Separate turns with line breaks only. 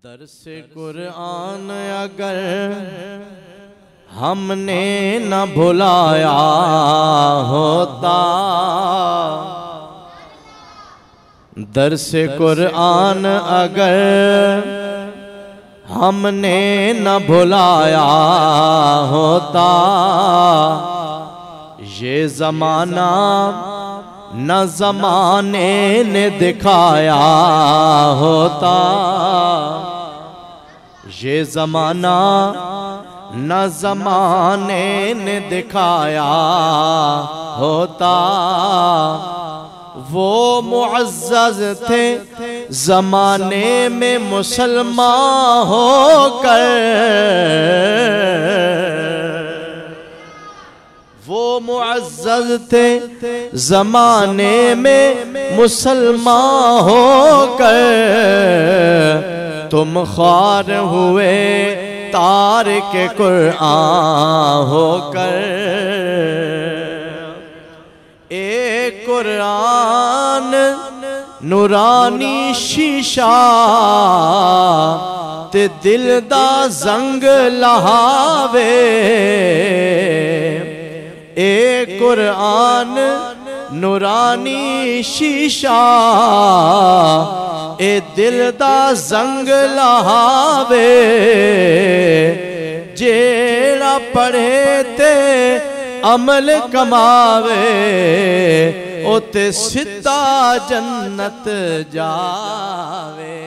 दर्स कुरान अगर हमने न भुलाया होता, दर्स कुरान अगर हमने न भुलाया होता, ये ज़माना न ज़माने ने दिखाया होता, ये ज़माना न ज़माने ने दिखाया होता। वो मुअज़्ज़ज़ थे ज़माने में मुसलमान होकर, वो मुअज़्ज़ज़ थे ज़माने में मुसलमान होकर, तुम ख्वार हुए तारिक कुरान होकर। ए कुरान नूरानी शीशा ते दिल दा जंग लहावे, ए कुरान नूरानी शीशा ए दिल दा जंग लहावे, जेड़ा पढ़े ते अमल कमावे, ओ ते सीधा जन्नत जावे।